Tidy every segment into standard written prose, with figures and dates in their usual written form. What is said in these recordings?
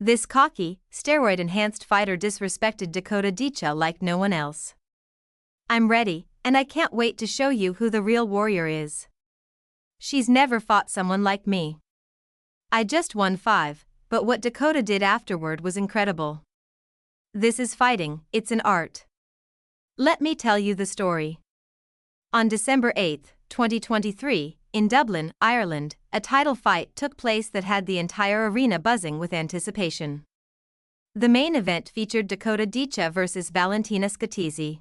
This cocky, steroid-enhanced fighter disrespected Dakota Ditcheva like no one else. "I'm ready, and I can't wait to show you who the real warrior is. She's never fought someone like me. I just won 5, but what Dakota did afterward was incredible. This is fighting, it's an art. Let me tell you the story." On December 8, 2023, in Dublin, Ireland, a title fight took place that had the entire arena buzzing with anticipation. The main event featured Dakota Ditcheva versus Valentina Scatizzi.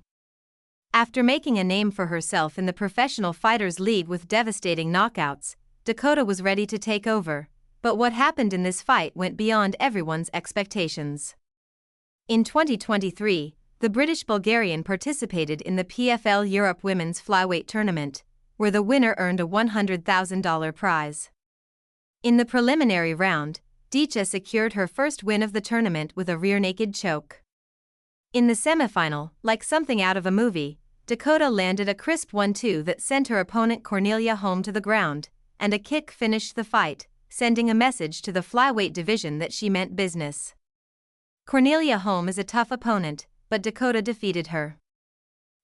After making a name for herself in the Professional Fighters League with devastating knockouts, Dakota was ready to take over, but what happened in this fight went beyond everyone's expectations. In 2023, the British Bulgarian participated in the PFL Europe Women's Flyweight Tournament, where the winner earned a $100,000 prize. In the preliminary round, Ditcheva secured her first win of the tournament with a rear-naked choke. In the semifinal, like something out of a movie, Dakota landed a crisp 1-2 that sent her opponent Cornelia home to the ground, and a kick finished the fight, sending a message to the flyweight division that she meant business. Cornelia Holm is a tough opponent, but Dakota defeated her.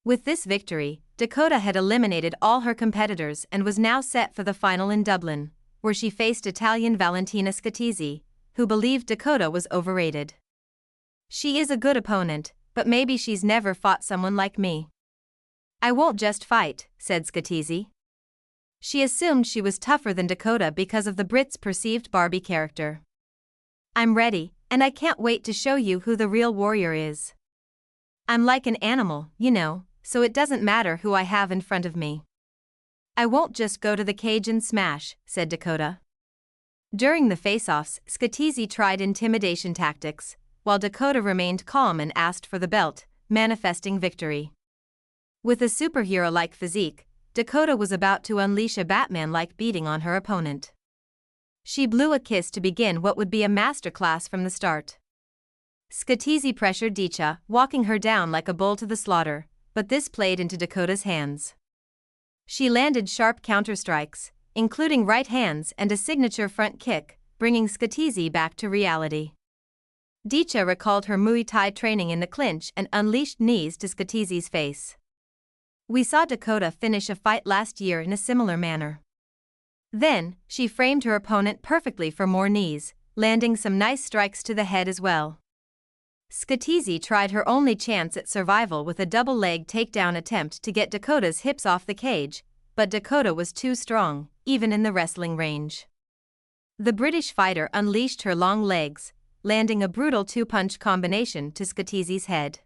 With this victory, Dakota had eliminated all her competitors and was now set for the final in Dublin, where she faced Italian Valentina Scatizzi, who believed Dakota was overrated. "She is a good opponent, but maybe she's never fought someone like me. I won't just fight," said Scatizzi. She assumed she was tougher than Dakota because of the Brit's perceived Barbie character. "I'm ready, and I can't wait to show you who the real warrior is. I'm like an animal, you know, so it doesn't matter who I have in front of me. I won't just go to the cage and smash," said Dakota. During the face-offs, Scatizzi tried intimidation tactics, while Dakota remained calm and asked for the belt, manifesting victory. With a superhero-like physique, Dakota was about to unleash a Batman-like beating on her opponent. She blew a kiss to begin what would be a masterclass from the start. Scatizzi pressured Ditcheva, walking her down like a bull to the slaughter, but this played into Dakota's hands. She landed sharp counterstrikes, including right hands and a signature front kick, bringing Scatizzi back to reality. Ditcheva recalled her Muay Thai training in the clinch and unleashed knees to Scatizzi's face. "We saw Dakota finish a fight last year in a similar manner." Then, she framed her opponent perfectly for more knees, landing some nice strikes to the head as well. Scatizzi tried her only chance at survival with a double-leg takedown attempt to get Dakota's hips off the cage, but Dakota was too strong, even in the wrestling range. The British fighter unleashed her long legs, landing a brutal two-punch combination to Scatizzi's head.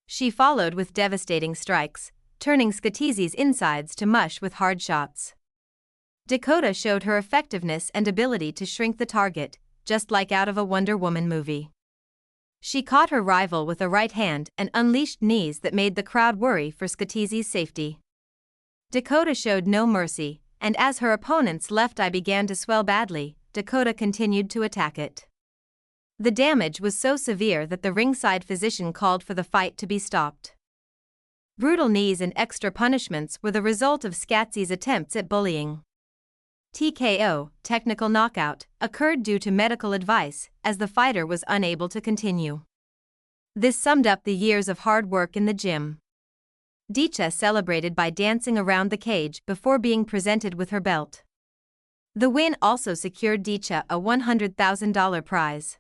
She followed with devastating strikes, turning Scatizzi's insides to mush with hard shots. Dakota showed her effectiveness and ability to shrink the target, just like out of a Wonder Woman movie. She caught her rival with a right hand and unleashed knees that made the crowd worry for Scatizzi's safety. Dakota showed no mercy, and as her opponent's left eye began to swell badly, Dakota continued to attack it. The damage was so severe that the ringside physician called for the fight to be stopped. Brutal knees and extra punishments were the result of Scatizzi's attempts at bullying. TKO, technical knockout, occurred due to medical advice, as the fighter was unable to continue. This summed up the years of hard work in the gym. Ditcheva celebrated by dancing around the cage before being presented with her belt. The win also secured Ditcheva a $100,000 prize.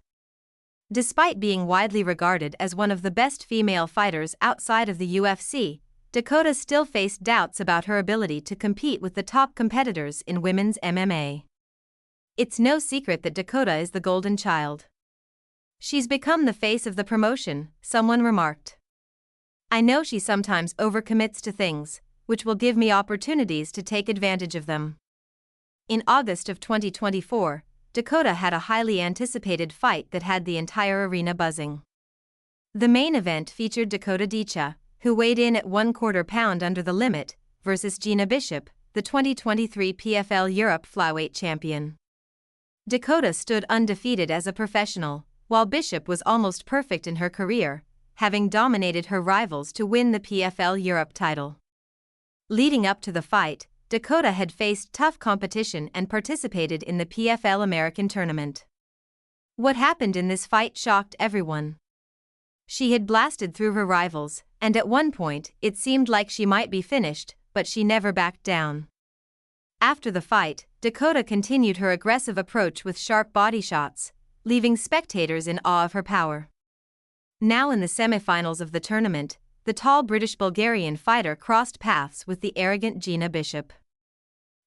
Despite being widely regarded as one of the best female fighters outside of the UFC, Dakota still faced doubts about her ability to compete with the top competitors in women's MMA. It's no secret that Dakota is the golden child. "She's become the face of the promotion," someone remarked. "I know she sometimes overcommits to things, which will give me opportunities to take advantage of them." In August of 2024, Dakota had a highly anticipated fight that had the entire arena buzzing. The main event featured Dakota Ditcheva, who weighed in at 1/4 pound under the limit, versus Gina Bishop, the 2023 PFL Europe Flyweight Champion. Dakota stood undefeated as a professional, while Bishop was almost perfect in her career, having dominated her rivals to win the PFL Europe title. Leading up to the fight, Dakota had faced tough competition and participated in the PFL American tournament. What happened in this fight shocked everyone. She had blasted through her rivals, and at one point it seemed like she might be finished, but she never backed down. After the fight, Dakota continued her aggressive approach with sharp body shots, leaving spectators in awe of her power. Now in the semifinals of the tournament, the tall British-Bulgarian fighter crossed paths with the arrogant Gina Bishop.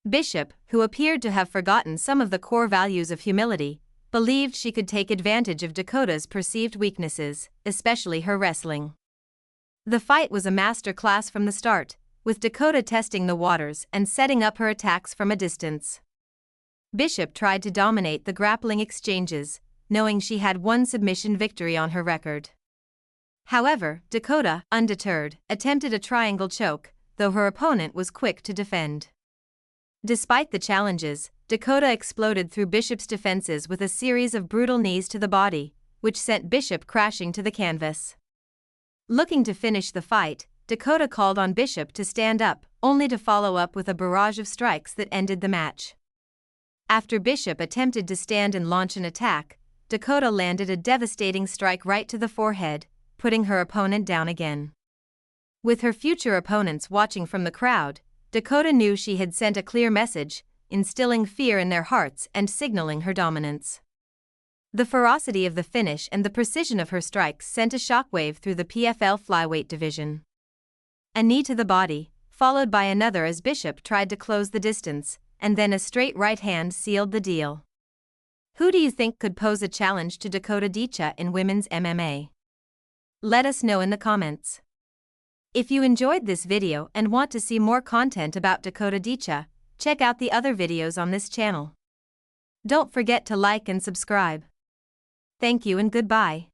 Bishop, who appeared to have forgotten some of the core values of humility, believed she could take advantage of Dakota's perceived weaknesses, especially her wrestling. The fight was a master class from the start, with Dakota testing the waters and setting up her attacks from a distance. Bishop tried to dominate the grappling exchanges, knowing she had one submission victory on her record. However, Dakota, undeterred, attempted a triangle choke, though her opponent was quick to defend. Despite the challenges, Dakota exploded through Bishop's defenses with a series of brutal knees to the body, which sent Bishop crashing to the canvas. Looking to finish the fight, Dakota called on Bishop to stand up, only to follow up with a barrage of strikes that ended the match. After Bishop attempted to stand and launch an attack, Dakota landed a devastating strike right to the forehead, putting her opponent down again. With her future opponents watching from the crowd, Dakota knew she had sent a clear message, instilling fear in their hearts and signaling her dominance. The ferocity of the finish and the precision of her strikes sent a shockwave through the PFL flyweight division. A knee to the body, followed by another as Bishop tried to close the distance, and then a straight right hand sealed the deal. Who do you think could pose a challenge to Dakota Ditcheva in women's MMA? Let us know in the comments. If you enjoyed this video and want to see more content about Dakota Ditcheva, check out the other videos on this channel. Don't forget to like and subscribe. Thank you and goodbye.